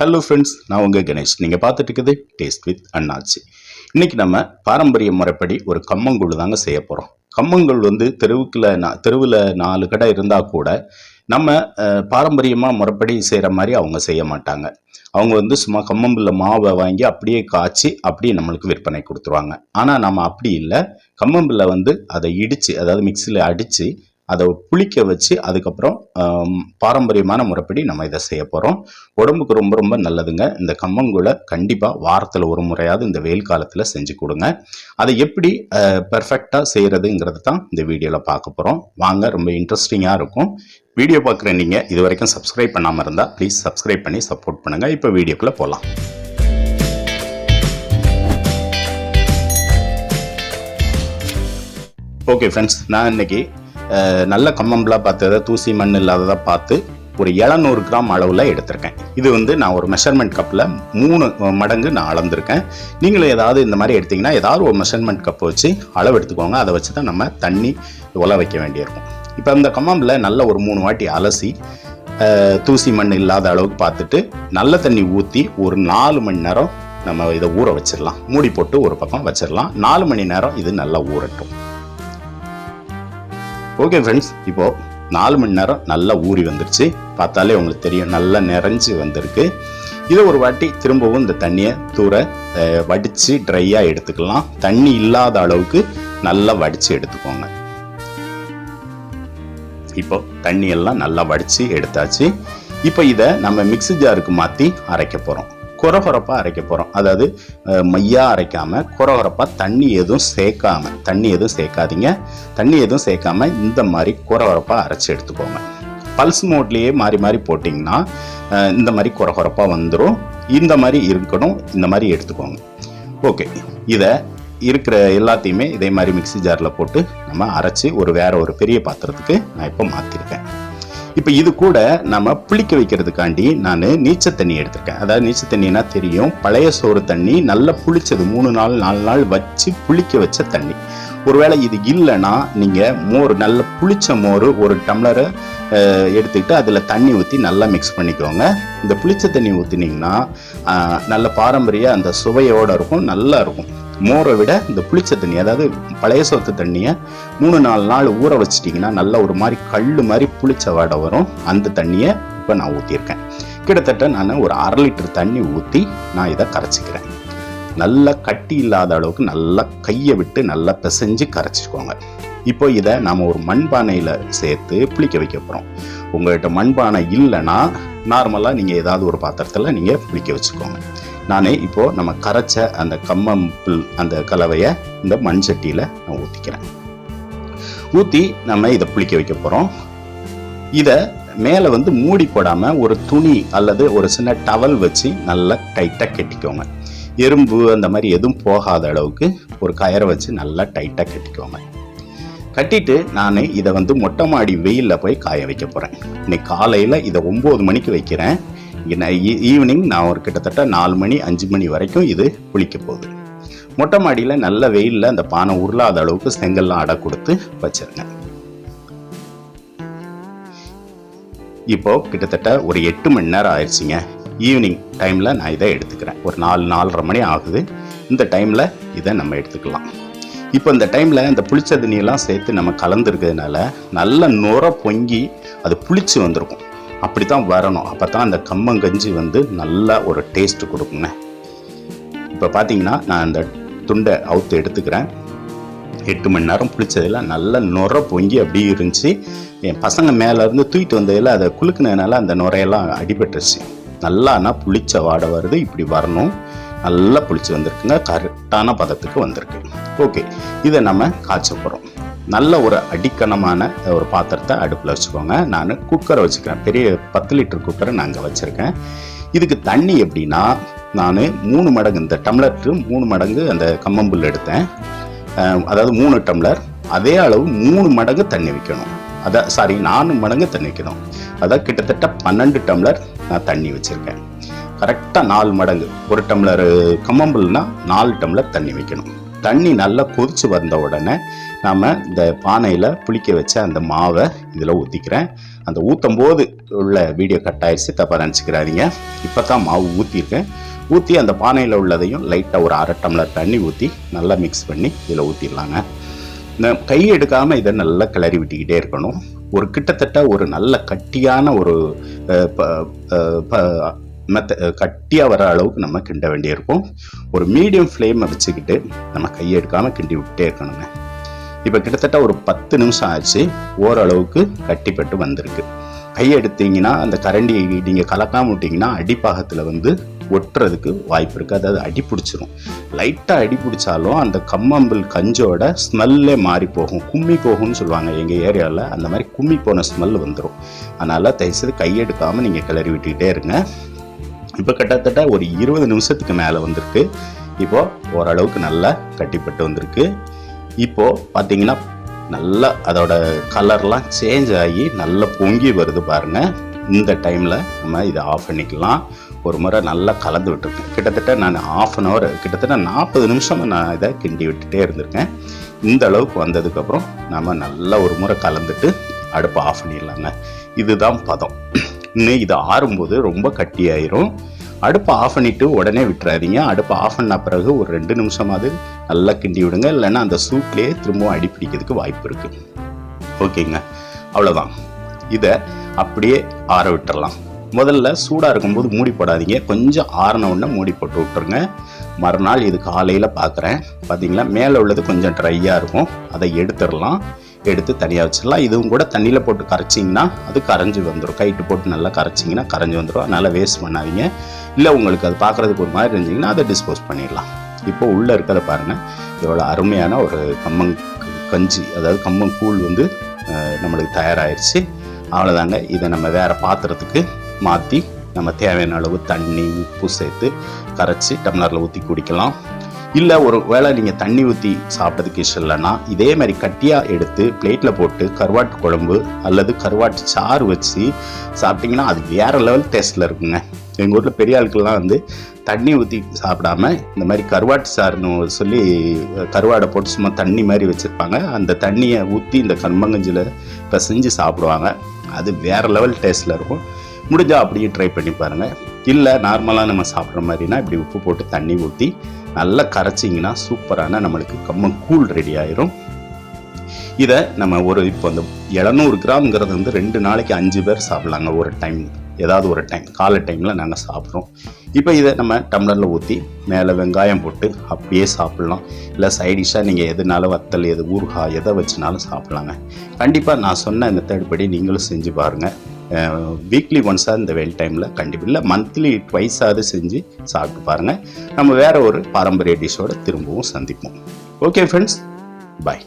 Hello friends, நான் உங்கள் கணேஷ். நீங்கள் பார்த்துட்டு இருக்குது டேஸ்ட் வித் அண்ணாச்சி. இன்றைக்கி நம்ம பாரம்பரிய முறைப்படி ஒரு கம்மங்கூழ் தாங்க செய்ய போகிறோம். கம்மங்கூழ் தெருவில் 4 கடை இருந்தால் கூட நம்ம பாரம்பரியமாக முறைப்படி செய்கிற மாதிரி அவங்க செய்ய மாட்டாங்க. அவங்க சும்மா கம்மம்பில் மாவை வாங்கி அப்படியே காய்ச்சி அப்படியே நம்மளுக்கு விற்பனை கொடுத்துருவாங்க. ஆனால் நம்ம அப்படி இல்லை. கம்மம்பில் அதை இடித்து, அதாவது மிக்சியில் அடித்து அதை புளிக்க வச்சு அதுக்கப்புறம் பாரம்பரியமான முறைப்படி நம்ம இதை செய்ய போகிறோம். உடம்புக்கு ரொம்ப ரொம்ப நல்லதுங்க. இந்த கம்மங்கூழை கண்டிப்பாக வாரத்தில் ஒரு முறையாவது இந்த வெயில் காலத்தில் செஞ்சு கொடுங்க. அதை எப்படி பெர்ஃபெக்டாக செய்கிறதுங்கிறது தான் இந்த வீடியோவில் பார்க்க போகிறோம். வாங்க, ரொம்ப இன்ட்ரெஸ்டிங்காக இருக்கும். வீடியோ பார்க்குற நீங்கள் இது வரைக்கும் சப்ஸ்கிரைப் பண்ணாமல் இருந்தால் ப்ளீஸ் சப்ஸ்கிரைப் பண்ணி சப்போர்ட் பண்ணுங்கள். இப்போ வீடியோக்குள்ளே போகலாம். ஓகே ஃப்ரெண்ட்ஸ், நான் இன்னைக்கு நல்ல கம்மம்பெலாம் பார்த்து, தூசி மண் இல்லாததாக பார்த்து ஒரு 700 கிராம் அளவில் எடுத்திருக்கேன். இது நான் ஒரு மெஷர்மெண்ட் கப்பில் 3 மடங்கு நான் அளந்திருக்கேன். நீங்களும் ஏதாவது இந்த மாதிரி எடுத்திங்கன்னா ஏதாவது ஒரு மெஷர்மெண்ட் கப்பை வச்சு அளவு எடுத்துக்கோங்க. அதை வச்சு தான் நம்ம தண்ணி உல வைக்க வேண்டியிருக்கும். இப்போ இந்த கம்மம்பில் நல்ல ஒரு 3 வாட்டி அலசி தூசி மண் இல்லாத அளவுக்கு பார்த்துட்டு நல்ல தண்ணி ஊற்றி ஒரு 4 மணி நேரம் நம்ம இதை ஊற வச்சிடலாம். மூடி போட்டு ஒரு பக்கம் வச்சிடலாம். 4 மணி நேரம் இது நல்லா ஊறட்டும். ஓகே ஃப்ரெண்ட்ஸ், இப்போது 4 மணி நேரம் நல்லா ஊறி வந்துருச்சு. பார்த்தாலே உங்களுக்கு தெரியும், நல்லா நிறைஞ்சு வந்திருக்கு. இதை ஒரு வாட்டி திரும்பவும் இந்த தண்ணியை தூர வடித்து ட்ரையாக எடுத்துக்கலாம். தண்ணி இல்லாத அளவுக்கு நல்லா வடித்து எடுத்துக்கோங்க. இப்போ தண்ணியெல்லாம் நல்லா வடித்து எடுத்தாச்சு. இப்போ இதை நம்ம மிக்ஸி ஜாருக்கு மாற்றி அரைக்க போகிறோம். கொரகொரப்பாக அரைக்க போகிறோம். அதாவது மையாக அரைக்காமல் கொரகொரப்பாக தண்ணி எதுவும் சேர்க்காதீங்க. தண்ணி எதுவும் சேர்க்காம இந்த மாதிரி கொரகொரப்பாக அரைச்சி எடுத்துக்கோங்க. பல்ஸ் மோட்லேயே மாறி மாறி போட்டிங்கன்னா இந்த மாதிரி கொரகொரப்பாக வந்துடும். இந்த மாதிரி இருக்கணும். இந்த மாதிரி எடுத்துக்கோங்க. ஓகே, இதை இருக்கிற எல்லாத்தையுமே இதே மாதிரி மிக்ஸி ஜாரில் போட்டு நம்ம அரைச்சி வேற ஒரு பெரிய பாத்திரத்துக்கு நான் இப்போ மாற்றிருக்கேன். இப்போ இது கூட நம்ம புளிக்க வைக்கிறதுக்காண்டி நான் நீச்சல் தண்ணி எடுத்திருக்கேன். அதாவது நீச்சல் தண்ணினா தெரியும், பழைய சோறு தண்ணி நல்லா புளிச்சது, 3 நாள் 4 நாள் வச்சு புளிக்க வச்ச தண்ணி. ஒருவேளை இது இல்லைன்னா நீங்கள் மோர், நல்ல புளிச்ச மோர் 1 டம்ளரை எடுத்துக்கிட்டு அதில் தண்ணி ஊற்றி நல்லா மிக்ஸ் பண்ணிக்கோங்க. இந்த புளிச்ச தண்ணி ஊற்றினீங்கன்னா நல்ல பாரம்பரிய அந்த சுவையோடு இருக்கும், நல்லா இருக்கும். மோரை விட இந்த புளிச்ச தண்ணி, அதாவது பழைய சோத்து தண்ணியை 3-4 நாள் ஊற வச்சிட்டிங்கன்னா நல்ல ஒரு மாதிரி கல் மாதிரி புளிச்ச வாடை வரும். அந்த தண்ணியை இப்போ நான் ஊற்றிருக்கேன். கிட்டத்தட்ட நான் ஒரு 1/2 லிட்டர் தண்ணி ஊற்றி நான் இதை கரைச்சிக்கிறேன். நல்லா கட்டி இல்லாத அளவுக்கு நல்லா கையை விட்டு நல்லா பிசைஞ்சு கரைச்சிக்கோங்க. இப்போ இதை நாம் ஒரு மண்பானையில் சேர்த்து புளிக்க வைக்க போகிறோம். உங்கள்கிட்ட மண்பானை இல்லைன்னா நார்மலாக நீங்கள் ஏதாவது ஒரு பாத்திரத்தில் நீங்கள் புளிக்க வச்சுக்கோங்க. நான் இப்போது நம்ம கரைச்ச அந்த கம்மம்புல் அந்த கலவையை இந்த மண் சட்டியில் நான் ஊற்றிக்கிறேன். ஊற்றி நம்ம இதை புளிக்க வைக்க போகிறோம். இதை மேலே மூடி போடாமல் ஒரு துணி அல்லது ஒரு சின்ன டவல் வச்சு நல்லா டைட்டாக கட்டிக்கோங்க. எறும்பு அந்த மாதிரி எதுவும் போகாத அளவுக்கு ஒரு கயரை வச்சு நல்லா டைட்டாக கட்டிக்கோங்க. கட்டிட்டு நான் இதை மொட்டை மாடி வெயிலில் போய் காய வைக்க போகிறேன். இன்னைக்கு காலையில் இதை 9 மணிக்கு வைக்கிறேன். ஈவினிங் நான் ஒரு கிட்டத்தட்ட 4 மணி 5 மணி வரைக்கும் இது புளிக்க போகுது. மொட்டை மாடியில் நல்ல வெயிலில் அந்த பானை உருளாத அளவுக்கு செங்கல்லாம் அடை கொடுத்து வச்சிருங்க. இப்போ கிட்டத்தட்ட ஒரு 8 மணி நேரம் ஆயிடுச்சுங்க. ஈவினிங் டைமில் நான் இதை எடுத்துக்கிறேன். ஒரு 4-4:30 மணி ஆகுது. இந்த டைமில் இதை நம்ம எடுத்துக்கலாம். இப்போ இந்த டைமில் இந்த புளிச்ச தண்ணியெல்லாம் சேர்த்து நம்ம கலந்துருக்கிறதுனால நல்ல நுர பொங்கி அது புளிச்சு வந்திருக்கும். அப்படி தான் வரணும். அப்போ தான் அந்த கம்மங்கஞ்சி நல்லா ஒரு டேஸ்ட்டு கொடுக்குங்க. இப்போ பார்த்தீங்கன்னா நான் அந்த துண்டை அவுத்து எடுத்துக்கிறேன். 8 மணி நேரம் புளிச்சதில் நல்ல நுர பொங்கி அப்படி இருந்துச்சு. என் பசங்க மேலேருந்து தூக்கிட்டு வந்ததில் அதை குலுக்குனதுனால அந்த நுரையெல்லாம் அடிபட்டுருச்சு. நல்லா புளிச்ச வாடை வருது. இப்படி வரணும். நல்லா புளிச்சு வந்திருக்குங்க. கரெக்டான பதத்துக்கு வந்திருக்கு. ஓகே, இதை நம்ம காய்ச்ச போகிறோம். நல்ல ஒரு அடிக்கணமான ஒரு பாத்திரத்தை அடுப்பில் வச்சுக்கோங்க. நான் குக்கரை வச்சுக்கிறேன். பெரிய 10 லிட்டர் குக்கரை நான் அங்கே வச்சுருக்கேன். இதுக்கு தண்ணி எப்படின்னா, நான் 3 மடங்கு, இந்த டம்ளருக்கு 3 மடங்கு அந்த கம்மம்புல் எடுத்தேன். அதாவது 3 டம்ளர். அதே அளவு 3 மடங்கு தண்ணி வைக்கணும். 4 மடங்கு தண்ணி வைக்கணும். அதாவது கிட்டத்தட்ட 12 டம்ளர் நான் தண்ணி வச்சுருக்கேன். கரெக்டாக 4 மடங்கு. 1 டம்ளர் கம்மம்புல்னா 4 டம்ளர் தண்ணி வைக்கணும். தண்ணி நல்லா கொதிச்சு வந்த உடனே நாம் இந்த பானையில் புளிக்க வச்ச அந்த மாவை இதில் ஊற்றிக்கிறேன். அந்த ஊற்றும் போது உள்ள வீடியோ கட் ஆயிடுச்சு, தப்பாக நினச்சிக்கிறாதீங்க. இப்போ தான் மாவு ஊற்றிருக்கேன். ஊற்றி அந்த பானையில் உள்ளதையும் லைட்டாக ஒரு 1/2 டம்ளர் தண்ணி ஊற்றி நல்லா மிக்ஸ் பண்ணி இதில் ஊற்றிடலாங்க. இந்த கை எடுக்காமல் இதை நல்லா கிளறி விட்டுக்கிட்டே இருக்கணும். ஒரு கிட்டத்தட்ட ஒரு நல்ல கட்டியான ஒரு கட்டியாக வர அளவுக்கு நம்ம கிண்ட வேண்டியிருக்கும். ஒரு மீடியம் ஃப்ளேமை வச்சுக்கிட்டு நம்ம கையை எடுக்காமல் கிண்டி விட்டுட்டே இருக்கணுங்க. இப்போ கிட்டத்தட்ட ஒரு 10 நிமிஷம் ஆச்சு. ஓரளவுக்கு கட்டிப்பட்டு வந்திருக்கு. கையை எடுத்தீங்கன்னா அந்த கரண்டி நீங்கள் கலக்காம விட்டிங்கன்னா அடிப்பாகத்தில் வந்து ஒட்டுறதுக்கு வாய்ப்பு இருக்குது. அதாவது அடி பிடிச்சிரும். லைட்டாக அடி பிடிச்சாலும் அந்த கம்மம்பில் கஞ்சோட ஸ்மெல்லே மாறி போகும். கும்மி போகும்னு சொல்லுவாங்க எங்கள் ஏரியாவில். அந்த மாதிரி கும்மி போன ஸ்மெல் வந்துடும். அதனால் தயவுசெய்து கையெடுக்காமல் நீங்கள் கிளறி விட்டுக்கிட்டே இருங்க. இப்போ கிட்டத்தட்ட ஒரு 20 நிமிஷத்துக்கு மேலே வந்திருக்கு. இப்போது ஓரளவுக்கு நல்லா கட்டிப்பட்டு வந்திருக்கு. இப்போது பார்த்தீங்கன்னா நல்லா அதோட கலர்லாம் சேஞ்ச் ஆகி நல்லா பொங்கி வருது பாருங்கள். இந்த டைமில் நம்ம இதை ஆஃப் பண்ணிக்கலாம். ஒரு முறை நல்லா கலந்து விட்டுருக்கேன். கிட்டத்தட்ட நான் 1/2 அன் ஹவர், கிட்டத்தட்ட 40 நிமிஷம் நான் இதை கிண்டி விட்டுட்டே இருந்திருக்கேன். இந்த அளவுக்கு வந்ததுக்கப்புறம் நம்ம நல்லா ஒரு முறை கலந்துட்டு அடுப்பை ஆஃப் பண்ணிடலாங்க. இதுதான் பதம். இன்னும் இது ஆறும்போது ரொம்ப கட்டியாயிரும். அடுப்பை ஆஃப் பண்ணிவிட்டு உடனே விட்டுறாதீங்க. அடுப்பை ஆஃப் பண்ண பிறகு ஒரு 2 நிமிஷமாவது நல்லா கிண்டி விடுங்க. இல்லைன்னா அந்த சூட்லேயே திரும்பவும் அடி பிடிக்கிறதுக்கு வாய்ப்பு இருக்குது. ஓகேங்க, அவ்வளோதான். இதை அப்படியே ஆற விட்டுறலாம். முதல்ல சூடாக இருக்கும்போது மூடி போடாதீங்க. கொஞ்சம் ஆறின உடனே மூடி போட்டு விட்டுருங்க. மறுநாள் இது காலையில் பார்க்குறேன். பார்த்தீங்களா, மேலே உள்ளது கொஞ்சம் ட்ரையாக இருக்கும். அதை எடுத்துடலாம். எடுத்து தனியாக வச்சிடலாம். இதுவும் கூட தண்ணியில் போட்டு கரைச்சிங்கன்னா அது கரைஞ்சி வந்துடும். கைட்டு போட்டு நல்லா கரைச்சிங்கன்னா கரைஞ்சி வந்துடும். அதனால் வேஸ்ட் பண்ணாதீங்க. இல்லை உங்களுக்கு அது பார்க்குறதுக்கு ஒரு மாதிரி இருந்துச்சிங்கன்னா அதை டிஸ்போஸ் பண்ணிடலாம். இப்போ உள்ளே இருக்கிறத பாருங்கள், எவ்வளோ அருமையான ஒரு கஞ்சி, அதாவது கம்மங்கூழ் வந்து நம்மளுக்கு தயாராகிடுச்சு. அவ்வளோதாங்க. இதை நம்ம வேறு பாத்திரத்துக்கு மாற்றி நம்ம தேவையான அளவு தண்ணி, உப்பு சேர்த்து கரைச்சி டம்ளரில் ஊற்றி குடிக்கலாம். இல்லை ஒரு வேளை நீங்கள் தண்ணி ஊற்றி சாப்பிட்றதுக்கு இஷ்டம் இல்லைன்னா இதே மாதிரி கட்டியாக எடுத்து பிளேட்டில் போட்டு கருவாட்டு குழம்பு அல்லது கருவாட்டு சாறு வச்சு சாப்பிட்டிங்கன்னா அது வேறு லெவல் டேஸ்ட்டில் இருக்குங்க. எங்கள் ஊரில் பெரிய ஆட்கள்லாம் வந்து தண்ணி ஊற்றி சாப்பிடாம இந்த மாதிரி கருவாட்டு சாறுன்னு சொல்லி கருவாடை போட்டு சும்மா தண்ணி மாதிரி வச்சுருப்பாங்க. அந்த தண்ணியை ஊற்றி இந்த கம்பங்கஞ்சில் பிசைஞ்சு சாப்பிடுவாங்க. அது வேறு லெவல் டேஸ்ட்டில் இருக்கும். முடிஞ்சால் அப்படியே ட்ரை பண்ணி பாருங்கள். இல்லை நார்மலாக நம்ம சாப்பிட்ற மாதிரினா இப்படி உப்பு போட்டு தண்ணி ஊற்றி நல்லா கரைச்சிங்கன்னா சூப்பரான நம்மளுக்கு கம்மங்கூழ் ரெடி ஆயிரும். இதை நம்ம இப்போ அந்த 700 கிராம்ங்கிறது வந்து 2 நாளைக்கு 5 பேர் சாப்பிட்லாங்க. ஒரு டைம், ஏதாவது ஒரு டைம் காலை டைமில் நாங்கள் சாப்பிட்றோம். இப்போ இதை நம்ம டம்ளரில் ஊற்றி மேலே வெங்காயம் போட்டு அப்படியே சாப்பிட்லாம். இல்லை சைடிஷாக நீங்கள் எதுனாலும் வத்தல், எது ஊறுகாய் எதை வச்சுனாலும் சாப்பிட்லாங்க. கண்டிப்பாக நான் சொன்ன மெத்தட் படி நீங்களும் செஞ்சு பாருங்கள். வீக்லி ஒன்ஸாக இந்த வெயில் டைமில் கண்டிப்பாக இல்லை, மந்த்லி ட்வைஸாவது செஞ்சு சாப்பிட்டு பாருங்கள். நம்ம வேறு ஒரு பாரம்பரிய டிஷ்ஷோடு திரும்பவும் சந்திப்போம். ஓகே ஃப்ரெண்ட்ஸ், பாய்.